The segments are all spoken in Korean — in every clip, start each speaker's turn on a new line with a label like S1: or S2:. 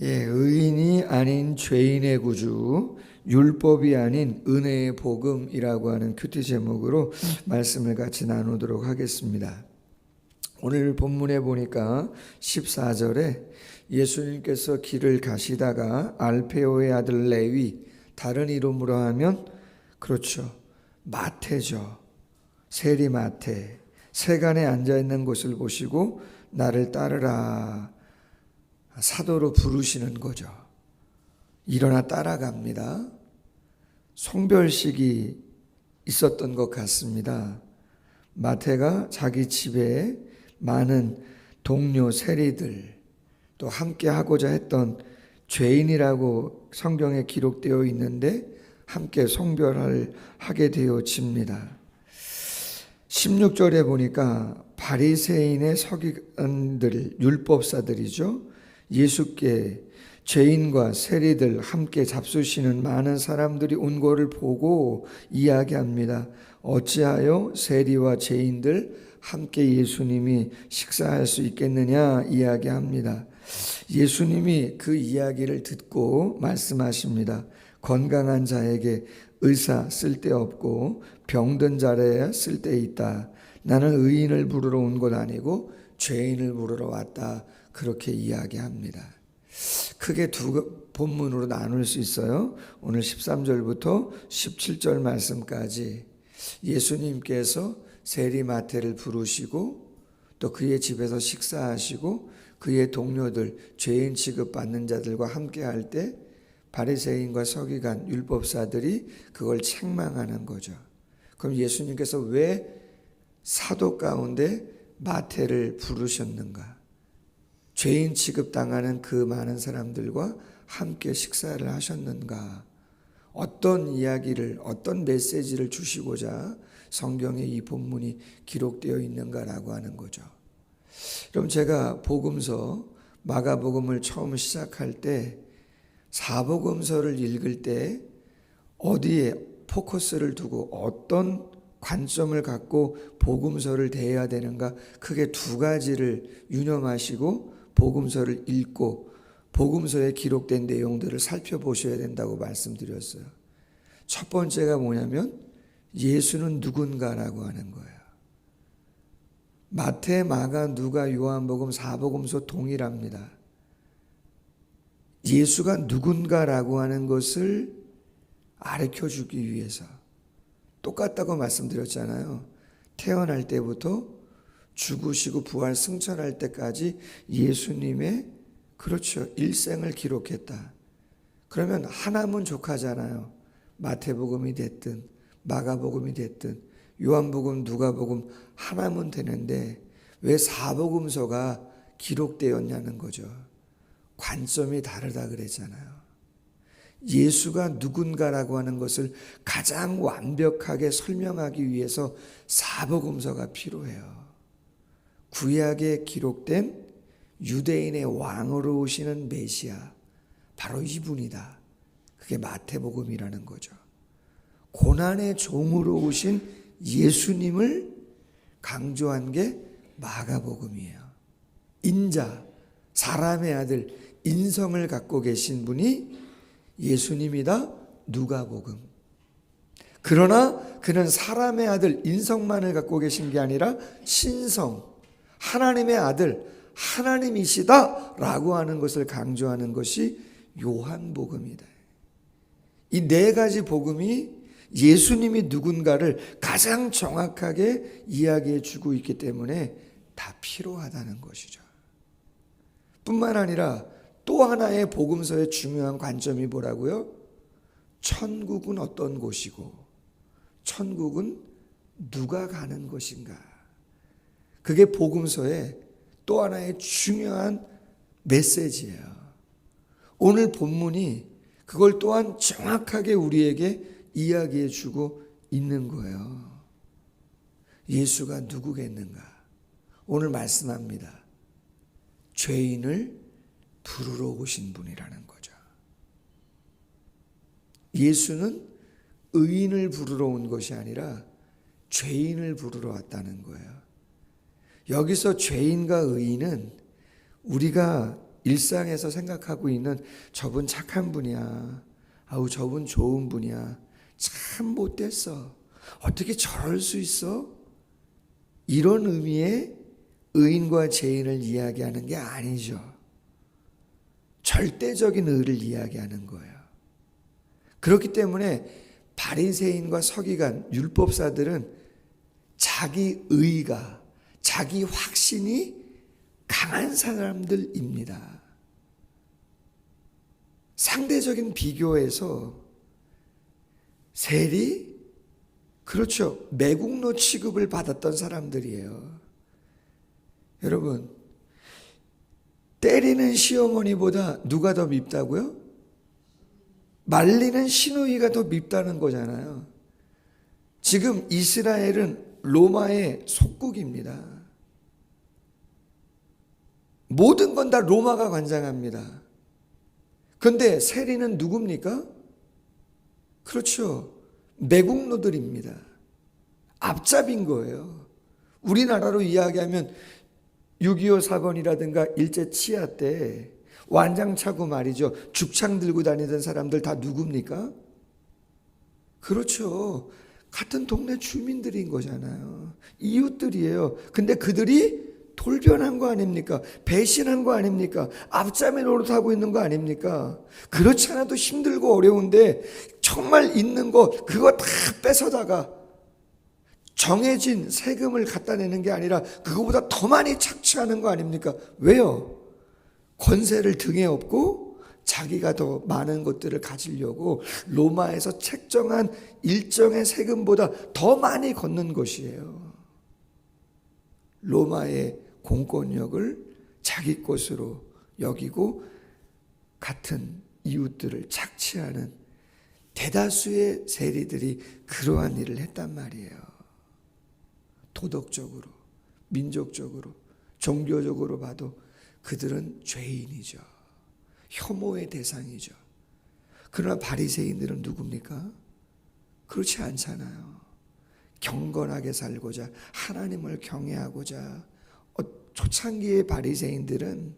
S1: 의인이 아닌 죄인의 구주, 율법이 아닌 은혜의 복음이라고 하는 큐티 제목으로 말씀을 같이 나누도록 하겠습니다. 오늘 본문에 보니까 14절에 예수님께서 길을 가시다가 알페오의 아들 레위, 다른 이름으로 하면 그렇죠, 마태죠. 세리 마태, 세간에 앉아있는 곳을 보시고 나를 따르라 사도로 부르시는 거죠. 일어나 따라갑니다. 송별식이 있었던 것 같습니다. 마태가 자기 집에 많은 동료 세리들, 또 함께 하고자 했던 죄인이라고 성경에 기록되어 있는데 함께 송별을 하게 되어집니다. 16절에 보니까 바리새인의 서기관들, 율법사들이죠. 예수께 죄인과 세리들 함께 잡수시는 많은 사람들이 온 것을 보고 이야기합니다. 어찌하여 세리와 죄인들 함께 예수님이 식사할 수 있겠느냐 이야기합니다. 예수님이 그 이야기를 듣고 말씀하십니다. 건강한 자에게 의사 쓸데없고 병든 자에야 쓸데있다. 나는 의인을 부르러 온 것 아니고 죄인을 부르러 왔다. 그렇게 이야기합니다. 크게 두 본문으로 나눌 수 있어요. 오늘 13절부터 17절 말씀까지 예수님께서 세리마태를 부르시고 또 그의 집에서 식사하시고 그의 동료들, 죄인 취급받는 자들과 함께 할 때 바리새인과 서기관, 율법사들이 그걸 책망하는 거죠. 그럼 예수님께서 왜 사도 가운데 마태를 부르셨는가? 죄인 취급당하는 그 많은 사람들과 함께 식사를 하셨는가? 어떤 이야기를, 어떤 메시지를 주시고자 성경에 이 본문이 기록되어 있는가라고 하는 거죠. 그럼 제가 복음서, 마가복음을 처음 시작할 때 사복음서를 읽을 때 어디에 포커스를 두고 어떤 관점을 갖고 복음서를 대해야 되는가, 크게 두 가지를 유념하시고 복음서를 읽고 복음서에 기록된 내용들을 살펴보셔야 된다고 말씀드렸어요. 첫 번째가 뭐냐면 예수는 누군가라고 하는 거예요. 마태, 마가, 누가, 요한복음, 사복음서 동일합니다. 예수가 누군가라고 하는 것을 가르쳐주기 위해서 똑같다고 말씀드렸잖아요. 태어날 때부터 죽으시고 부활 승천할 때까지 예수님의 그렇죠, 일생을 기록했다. 그러면 하나면 족하잖아요. 마태복음이 됐든 마가복음이 됐든 요한복음, 누가복음 하나면 되는데 왜 사복음서가 기록되었냐는 거죠. 관점이 다르다 그랬잖아요. 예수가 누군가라고 하는 것을 가장 완벽하게 설명하기 위해서 사복음서가 필요해요. 구약에 기록된 유대인의 왕으로 오시는 메시아, 바로 이분이다. 그게 마태복음이라는 거죠. 고난의 종으로 오신 예수님을 강조한 게 마가복음이에요. 인자, 사람의 아들, 인성을 갖고 계신 분이 예수님이다. 누가복음. 그러나 그는 사람의 아들, 인성만을 갖고 계신 게 아니라 신성, 하나님의 아들, 하나님이시다 라고 하는 것을 강조하는 것이 요한복음이다. 이 네 가지 복음이 예수님이 누군가를 가장 정확하게 이야기해 주고 있기 때문에 다 필요하다는 것이죠. 뿐만 아니라 또 하나의 복음서의 중요한 관점이 뭐라고요? 천국은 어떤 곳이고 천국은 누가 가는 것인가? 그게 복음서의 또 하나의 중요한 메시지예요. 오늘 본문이 그걸 또한 정확하게 우리에게 이야기해 주고 있는 거예요. 예수가 누구겠는가? 오늘 말씀합니다. 죄인을 부르러 오신 분이라는 거죠. 예수는 의인을 부르러 온 것이 아니라 죄인을 부르러 왔다는 거예요. 여기서 죄인과 의인은 우리가 일상에서 생각하고 있는 저분 착한 분이야. 아우 저분 좋은 분이야. 참 못됐어. 어떻게 저럴 수 있어? 이런 의미의 의인과 죄인을 이야기하는 게 아니죠. 절대적인 의를 이야기하는 거예요. 그렇기 때문에 바리새인과 서기관, 율법사들은 자기 의가, 자기 확신이 강한 사람들입니다. 상대적인 비교에서 세리, 그렇죠, 매국노 취급을 받았던 사람들이에요. 여러분, 때리는 시어머니보다 누가 더 밉다고요? 말리는 시누이가 더 밉다는 거잖아요. 지금 이스라엘은 로마의 속국입니다. 모든 건 다 로마가 관장합니다. 그런데 세리는 누굽니까? 그렇죠, 매국노들입니다. 앞잡인 거예요. 우리나라로 이야기하면 6.25 사건이라든가 일제 치하 때 완장차고 말이죠, 죽창 들고 다니던 사람들 다 누굽니까? 그렇죠, 같은 동네 주민들인 거잖아요. 이웃들이에요. 근데 그들이 돌변한 거 아닙니까? 배신한 거 아닙니까? 앞잡이 노릇하고 있는 거 아닙니까? 그렇지 않아도 힘들고 어려운데 정말 있는 거 그거 다 뺏어다가 정해진 세금을 갖다 내는 게 아니라 그거보다 더 많이 착취하는 거 아닙니까? 왜요? 권세를 등에 업고 자기가 더 많은 것들을 가지려고 로마에서 책정한 일정의 세금보다 더 많이 걷는 것이에요. 로마의 공권력을 자기 것으로 여기고 같은 이웃들을 착취하는 대다수의 세리들이 그러한 일을 했단 말이에요. 도덕적으로, 민족적으로, 종교적으로 봐도 그들은 죄인이죠. 혐오의 대상이죠. 그러나 바리새인들은 누굽니까? 그렇지 않잖아요. 경건하게 살고자, 하나님을 경외하고자. 초창기의 바리새인들은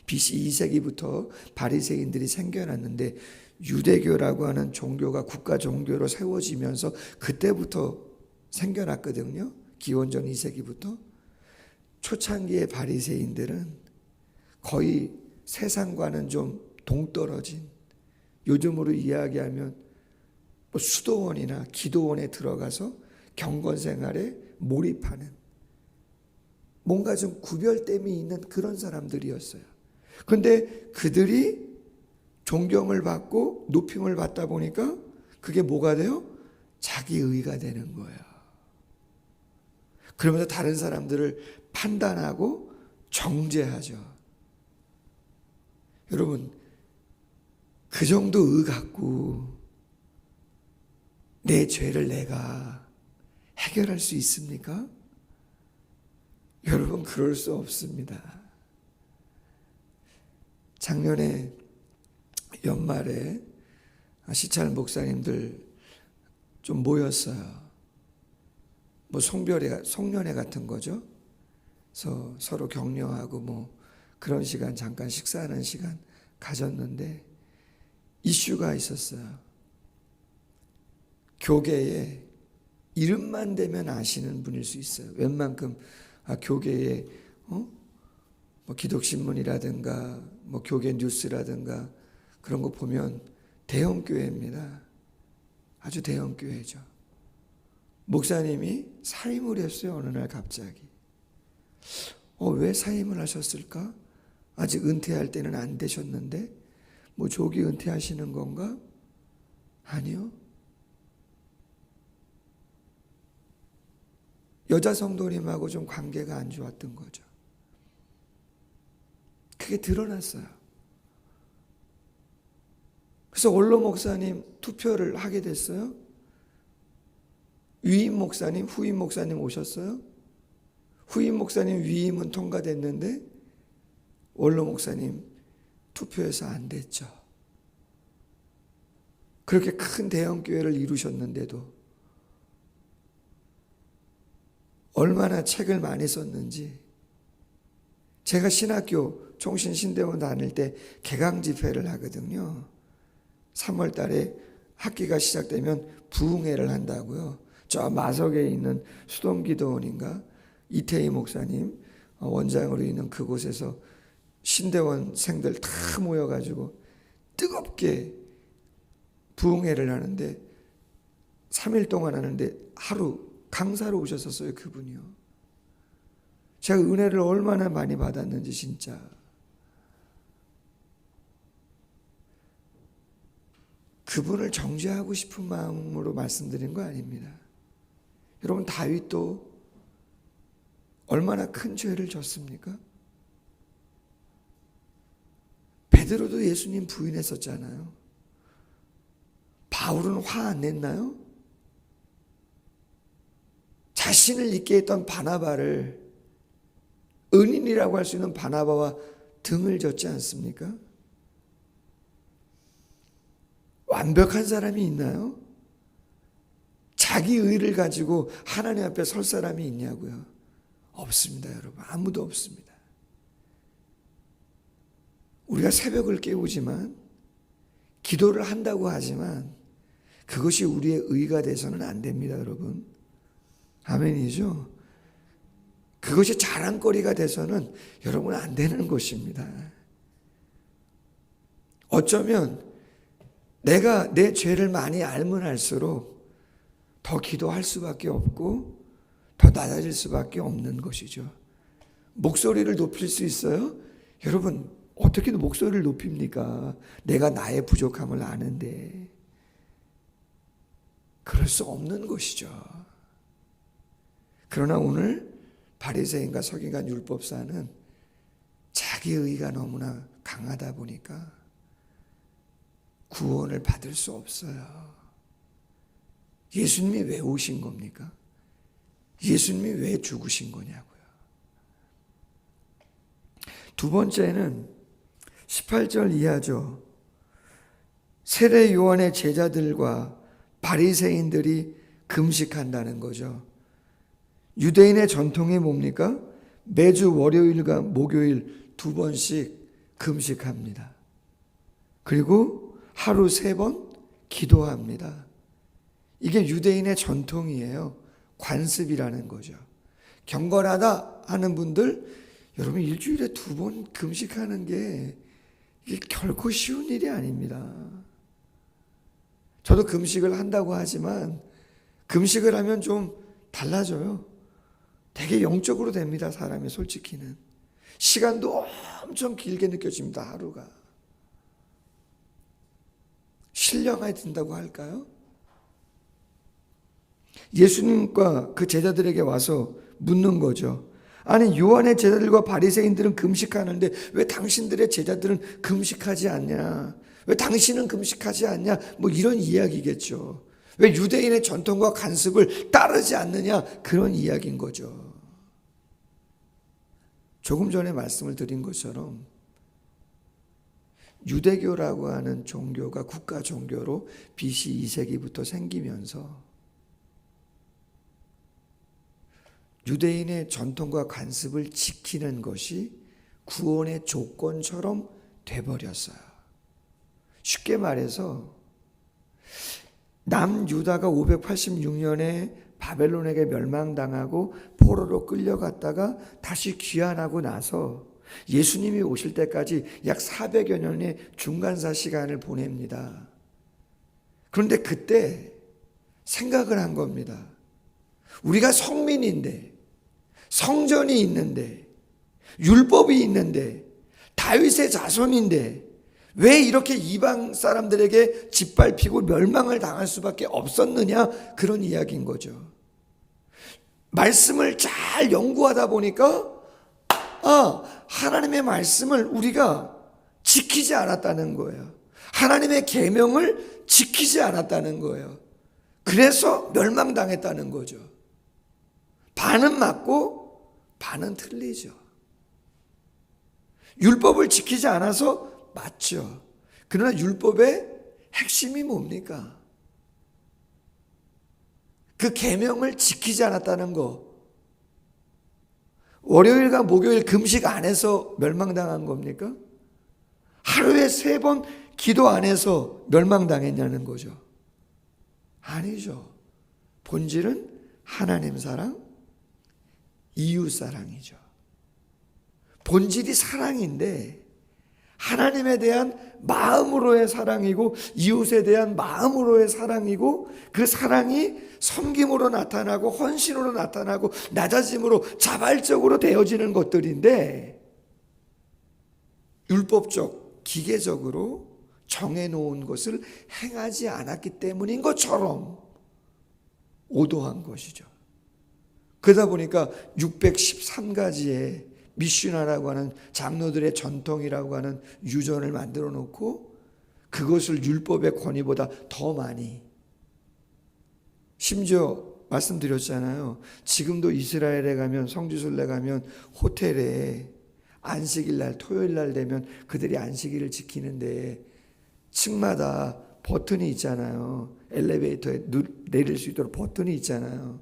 S1: BC 2세기부터 바리새인들이 생겨났는데 유대교라고 하는 종교가 국가 종교로 세워지면서 그때부터 생겨났거든요. 기원전 2세기부터. 초창기의 바리새인들은 거의 세상과는 좀 동떨어진, 요즘으로 이야기하면 수도원이나 기도원에 들어가서 경건 생활에 몰입하는, 뭔가 좀 구별됨이 있는 그런 사람들이었어요. 그런데 그들이 존경을 받고 높임을 받다 보니까 그게 뭐가 돼요? 자기 의가 되는 거예요. 그러면서 다른 사람들을 판단하고 정죄하죠. 여러분, 그 정도 의 갖고 내 죄를 내가 해결할 수 있습니까? 여러분, 그럴 수 없습니다. 작년에 연말에 시찰 목사님들 좀 모였어요. 뭐 송년회 같은 거죠. 그래서 서로 격려하고 뭐 그런 시간, 잠깐 식사하는 시간 가졌는데 이슈가 있었어요. 교계에 이름만 대면 아시는 분일 수 있어요. 웬만큼 교계에 뭐 기독신문이라든가 뭐 교계 뉴스라든가 그런 거 보면 대형 교회입니다. 아주 대형 교회죠. 목사님이 사임을 했어요. 어느 날 갑자기. 왜 사임을 하셨을까? 아직 은퇴할 때는 안 되셨는데 뭐 조기 은퇴하시는 건가? 아니요. 여자 성도님하고 좀 관계가 안 좋았던 거죠. 그게 드러났어요. 그래서 원로 목사님 투표를 하게 됐어요. 위임 목사님, 후임 목사님 오셨어요. 후임 목사님 위임은 통과됐는데 원로 목사님 투표해서 안 됐죠. 그렇게 큰 대형 교회를 이루셨는데도 얼마나 책을 많이 썼는지. 제가 신학교 총신 신대원 다닐 때 개강 집회를 하거든요. 3월 달에 학기가 시작되면 부흥회를 한다고요. 저 마석에 있는 수동기도원인가 이태희 목사님 원장으로 있는 그곳에서 신대원생들 다 모여가지고 뜨겁게 부흥회를 하는데 3일 동안 하는데 하루 강사로 오셨었어요. 그분이요. 제가 은혜를 얼마나 많이 받았는지 진짜. 그분을 정죄하고 싶은 마음으로 말씀드린 거 아닙니다. 여러분, 다윗도 얼마나 큰 죄를 졌습니까? 베드로도 예수님 부인했었잖아요. 바울은 화 안 냈나요? 자신을 잊게 했던 바나바를, 은인이라고 할 수 있는 바나바와 등을 졌지 않습니까? 완벽한 사람이 있나요? 자기 의를 가지고 하나님 앞에 설 사람이 있냐고요? 없습니다, 여러분. 아무도 없습니다. 우리가 새벽을 깨우지만, 기도를 한다고 하지만 그것이 우리의 의가 돼서는 안 됩니다, 여러분. 아멘이죠? 그것이 자랑거리가 돼서는 여러분 안 되는 것입니다. 어쩌면 내가 내 죄를 많이 알면 알수록 더 기도할 수밖에 없고 더 낮아질 수밖에 없는 것이죠. 목소리를 높일 수 있어요? 여러분, 어떻게 목소리를 높입니까? 내가 나의 부족함을 아는데. 그럴 수 없는 것이죠. 그러나 오늘 바리새인과 서기관 율법사는 자기 의가 너무나 강하다 보니까 구원을 받을 수 없어요. 예수님이 왜 오신 겁니까? 예수님이 왜 죽으신 거냐고요. 두 번째는 18절 이하죠. 세례 요한의 제자들과 바리새인들이 금식한다는 거죠. 유대인의 전통이 뭡니까? 매주 월요일과 목요일 2번씩 금식합니다. 그리고 하루 3번 기도합니다. 이게 유대인의 전통이에요. 관습이라는 거죠. 경건하다 하는 분들, 여러분 일주일에 2번 금식하는 게 이게 결코 쉬운 일이 아닙니다. 저도 금식을 한다고 하지만 금식을 하면 좀 달라져요. 되게 영적으로 됩니다, 사람이. 솔직히는 시간도 엄청 길게 느껴집니다. 하루가 신령해진다고 할까요? 예수님과 그 제자들에게 와서 묻는 거죠. 아니, 요한의 제자들과 바리새인들은 금식하는데 왜 당신들의 제자들은 금식하지 않냐? 왜 당신은 금식하지 않냐? 뭐 이런 이야기겠죠. 왜 유대인의 전통과 관습을 따르지 않느냐? 그런 이야기인 거죠. 조금 전에 말씀을 드린 것처럼 유대교라고 하는 종교가 국가 종교로 BC 2세기부터 생기면서 유대인의 전통과 관습을 지키는 것이 구원의 조건처럼 돼버렸어요. 쉽게 말해서 남유다가 586년에 바벨론에게 멸망당하고 포로로 끌려갔다가 다시 귀환하고 나서 예수님이 오실 때까지 약 400여 년의 중간사 시간을 보냅니다. 그런데 그때 생각을 한 겁니다. 우리가 성민인데, 성전이 있는데, 율법이 있는데, 다윗의 자손인데 왜 이렇게 이방 사람들에게 짓밟히고 멸망을 당할 수밖에 없었느냐, 그런 이야기인 거죠. 말씀을 잘 연구하다 보니까 하나님의 말씀을 우리가 지키지 않았다는 거예요. 하나님의 계명을 지키지 않았다는 거예요. 그래서 멸망당했다는 거죠. 반은 맞고 반은 틀리죠. 율법을 지키지 않아서 맞죠. 그러나 율법의 핵심이 뭡니까? 그 계명을 지키지 않았다는 거. 월요일과 목요일 금식 안 해서 멸망당한 겁니까? 하루에 3번 기도 안 해서 멸망당했냐는 거죠. 아니죠. 본질은 하나님 사랑, 이웃 사랑이죠. 본질이 사랑인데 하나님에 대한 마음으로의 사랑이고 이웃에 대한 마음으로의 사랑이고 그 사랑이 섬김으로 나타나고 헌신으로 나타나고 낮아짐으로 자발적으로 되어지는 것들인데 율법적 기계적으로 정해놓은 것을 행하지 않았기 때문인 것처럼 오도한 것이죠. 그러다 보니까 613가지의 미슈나라고 하는 장로들의 전통이라고 하는 유전을 만들어 놓고 그것을 율법의 권위보다 더 많이, 심지어 말씀드렸잖아요. 지금도 이스라엘에 가면, 성지순례 가면 호텔에 안식일 날, 토요일 날 되면 그들이 안식일을 지키는데 층마다 버튼이 있잖아요. 엘리베이터에 내릴 수 있도록 버튼이 있잖아요.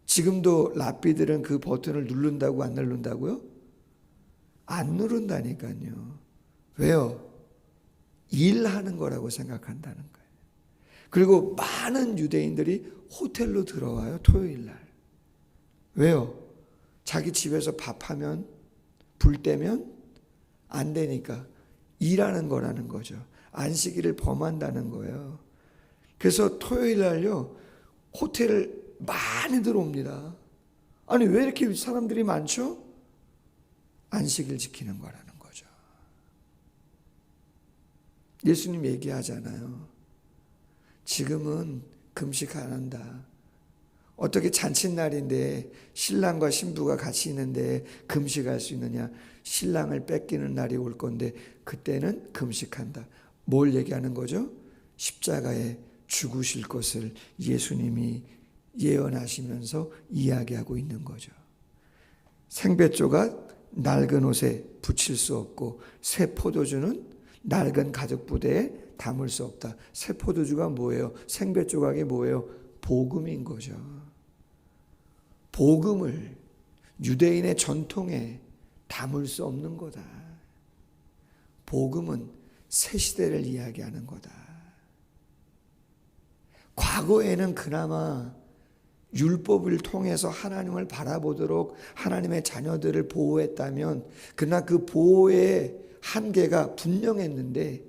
S1: 지금도 랍비들은 그 버튼을 누른다고 안 누른다고요? 안 누른다니까요. 왜요? 일하는 거라고 생각한다는 거예요. 그리고 많은 유대인들이 호텔로 들어와요. 토요일 날. 왜요? 자기 집에서 밥하면 불 때면 안 되니까 일하는 거라는 거죠. 안식일을 범한다는 거예요. 그래서 토요일 날요 호텔을 많이 들어옵니다. 아니 왜 이렇게 사람들이 많죠? 안식일 지키는 거라는 거죠. 예수님 얘기하잖아요. 지금은 금식 안 한다. 어떻게 잔칫날인데 신랑과 신부가 같이 있는데 금식할 수 있느냐. 신랑을 뺏기는 날이 올 건데 그때는 금식한다. 뭘 얘기하는 거죠? 십자가에 죽으실 것을 예수님이 예언하시면서 이야기하고 있는 거죠. 생배조각 낡은 옷에 붙일 수 없고 새 포도주는 낡은 가죽 부대에 담을 수 없다. 새 포도주가 뭐예요? 생배조각이 뭐예요? 복음인 거죠. 복음을 유대인의 전통에 담을 수 없는 거다. 복음은 새 시대를 이야기하는 거다. 과거에는 그나마 율법을 통해서 하나님을 바라보도록 하나님의 자녀들을 보호했다면 그러나 그 보호의 한계가 분명했는데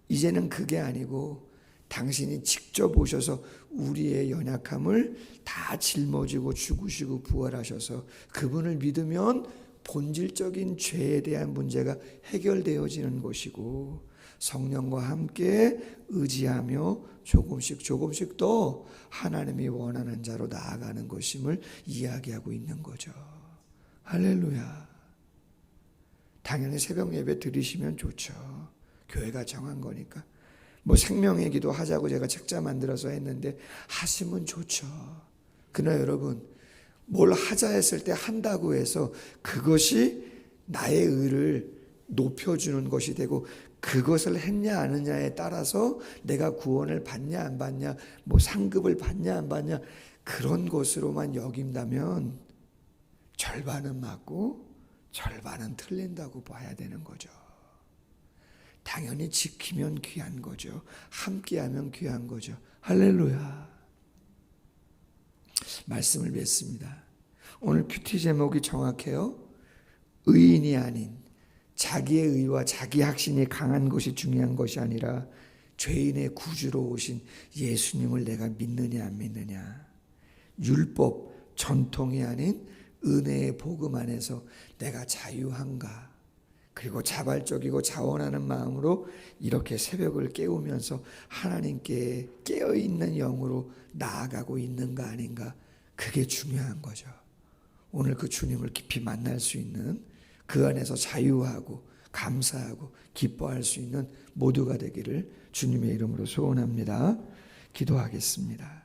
S1: 이제는 그게 아니고 당신이 직접 오셔서 우리의 연약함을 다 짊어지고 죽으시고 부활하셔서 그분을 믿으면 본질적인 죄에 대한 문제가 해결되어지는 것이고 성령과 함께 의지하며 조금씩 더 하나님이 원하는 자로 나아가는 것임을 이야기하고 있는 거죠. 할렐루야. 당연히 새벽 예배 드리시면 좋죠. 교회가 정한 거니까. 뭐 생명의 기도 하자고 제가 책자 만들어서 했는데 하시면 좋죠. 그러나 여러분 뭘 하자 했을 때 한다고 해서 그것이 나의 의를 높여주는 것이 되고 그것을 했냐 안 했냐에 따라서 내가 구원을 받냐 안 받냐 뭐 상급을 받냐 안 받냐 그런 것으로만 여긴다면 절반은 맞고 절반은 틀린다고 봐야 되는 거죠. 당연히 지키면 귀한 거죠. 함께하면 귀한 거죠. 할렐루야. 말씀을 맺습니다. 오늘 큐티 제목이 정확해요. 의인이 아닌 자기의 의와 자기 확신이 강한 것이 중요한 것이 아니라 죄인의 구주로 오신 예수님을 내가 믿느냐 안 믿느냐. 율법 전통이 아닌 은혜의 복음 안에서 내가 자유한가. 그리고 자발적이고 자원하는 마음으로 이렇게 새벽을 깨우면서 하나님께 깨어있는 영으로 나아가고 있는가 아닌가. 그게 중요한 거죠. 오늘 그 주님을 깊이 만날 수 있는 그 안에서 자유하고 감사하고 기뻐할 수 있는 모두가 되기를 주님의 이름으로 소원합니다. 기도하겠습니다.